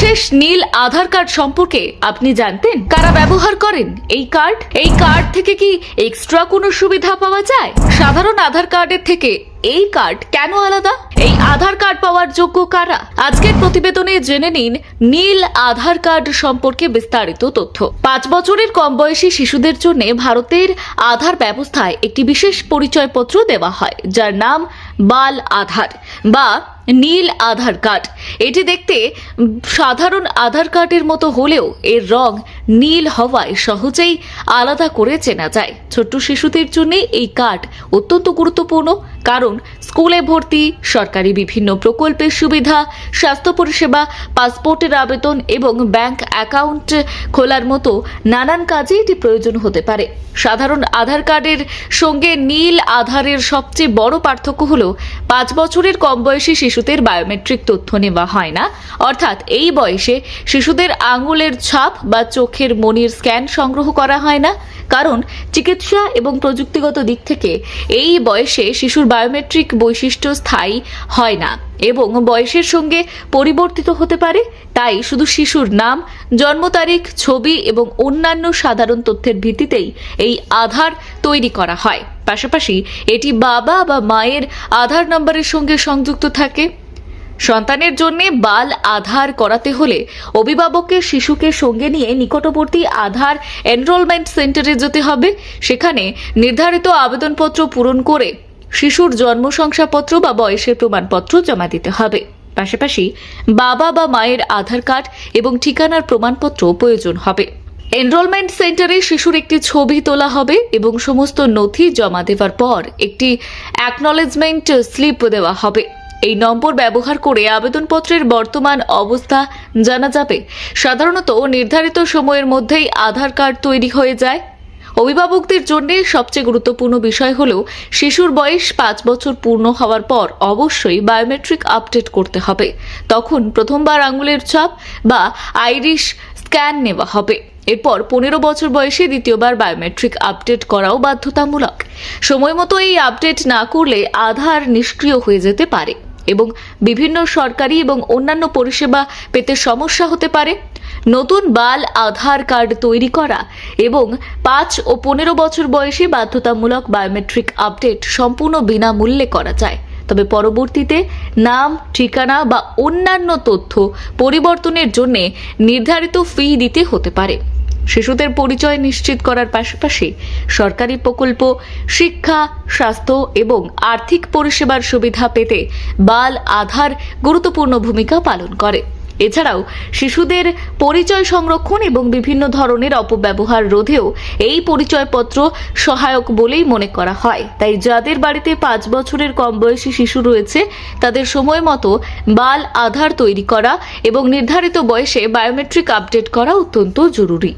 বিশেষ নীল আধার কার্ড সম্পর্কে আপনি জানতেন? কারা ব্যবহার করেন এই কার্ড? এই কার্ড থেকে কি এক্সট্রা কোনো সুবিধা পাওয়া যায়? সাধারণ আধার কার্ডের থেকে এই কার্ড কেন আলাদা? এই আধার কার্ড পাওয়ার যোগ্য কারা? আজকের প্রতিবেদনে জেনে নিন নীল আধার কার্ড সম্পর্কে বিস্তারিত তথ্য। 5 বছরের কম বয়সী শিশুদের জন্য ভারতের আধার ব্যবস্থায় একটি বিশেষ পরিচয়পত্র দেওয়া হয়, যার নাম বাল আধার বা নীল আধার কার্ড। এটি দেখতে সাধারণ আধার কার্ডের মতো হলেও এর রং নীল হওয়ায় সহজেই আলাদা করে চেনা যায়। ছোট্ট শিশুদের জন্য এই কার্ড অত্যন্ত গুরুত্বপূর্ণ, কারণ স্কুলে ভর্তি, সরকারি বিভিন্ন প্রকল্পের সুবিধা, স্বাস্থ্য পরিষেবা, পাসপোর্টের আবেদন এবং ব্যাংক অ্যাকাউন্ট খোলার মতো নানান কাজে এটি প্রয়োজন হতে পারে। সাধারণ আধার কার্ডের সঙ্গে নীল আধারের সবচেয়ে বড় পার্থক্য হলো 5 বছরের কম বয়সী শিশুদের বায়োমেট্রিক তথ্য নেওয়া হয় না। অর্থাৎ এই বয়সে শিশুদের আঙুলের ছাপ বা চোখের মনির স্ক্যান সংগ্রহ করা হয় না, কারণ চিকিৎসা এবং প্রযুক্তিগত দিক থেকে এই বয়সে শিশুর বায়োমেট্রিক বৈশিষ্ট্য স্থায়ী হয় না এবং বয়সের সঙ্গে পরিবর্তিত হতে পারে। তাই শুধু শিশুর নাম, জন্ম তারিখ, ছবি এবং অন্যান্য সাধারণ তথ্যের ভিত্তিতেই এই আধার তৈরি করা হয়। পাশাপাশি এটি বাবা বা মায়ের আধার নম্বরের সঙ্গে সংযুক্ত থাকে। সন্তানের জন্য বাল আধার করাতে হলে অভিভাবককে শিশুকে সঙ্গে নিয়ে নিকটবর্তী আধার এনরোলমেন্ট সেন্টারে যেতে হবে। সেখানে নির্ধারিত আবেদনপত্র পূরণ করে শিশুর জন্ম শংসাপত্র বা বয়সের প্রমাণপত্র জমা দিতে হবে। পাশাপাশি বাবা বা মায়ের আধার কার্ড এবং ঠিকানার প্রমাণপত্র প্রয়োজন হবে। এনরোলমেন্ট সেন্টারে শিশুর একটি ছবি তোলা হবে এবং সমস্ত নথি জমা দেওয়ার পর একটি অ্যাকনলেজমেন্ট স্লিপ দেওয়া হবে। এই নম্বর ব্যবহার করে আবেদনপত্রের বর্তমান অবস্থা জানা যাবে। সাধারণত নির্ধারিত সময়ের মধ্যেই আধার কার্ড তৈরি হয়ে যায়। অভিভাবকদের জন্য সবচেয়ে গুরুত্বপূর্ণ বিষয় হল শিশুর বয়স 5 বছর পূর্ণ হওয়ার পর অবশ্যই বায়োমেট্রিক আপডেট করতে হবে। তখন প্রথমবার আঙুলের ছাপ বা আইরিশ স্ক্যান নেওয়া হবে। এরপর 15 বছর বয়সে দ্বিতীয়বার বায়োমেট্রিক আপডেট করাও বাধ্যতামূলক। সময় মতো এই আপডেট না করলে আধার নিষ্ক্রিয় হয়ে যেতে পারে এবং বিভিন্ন সরকারি এবং অন্যান্য পরিষেবা পেতে সমস্যা হতে পারে। নতুন বাল আধার কার্ড তৈরি করা এবং 5 ও 15 বছর বয়সে বাধ্যতামূলক বায়োমেট্রিক আপডেট সম্পূর্ণ বিনামূল্যে করা যায়। তবে পরবর্তীতে নাম, ঠিকানা বা অন্যান্য তথ্য পরিবর্তনের জন্য নির্ধারিত ফি দিতে হতে পারে। শিশুদের পরিচয় নিশ্চিত করার পাশাপাশি সরকারি প্রকল্প, শিক্ষা, স্বাস্থ্য এবং আর্থিক পরিষেবার সুবিধা পেতে বাল আধার গুরুত্বপূর্ণ ভূমিকা পালন করে। এছাড়াও শিশুদের পরিচয় সংরক্ষণ এবং বিভিন্ন ধরনের অপব্যবহার রোধেও এই পরিচয়পত্র সহায়ক বলেই মনে করা হয়। তাই যাদের বাড়িতে 5 বছরের কম বয়সী শিশু রয়েছে তাদের সময় মতো বাল আধার তৈরি করা এবং নির্ধারিত বয়সে বায়োমেট্রিক আপডেট করা অত্যন্ত জরুরি।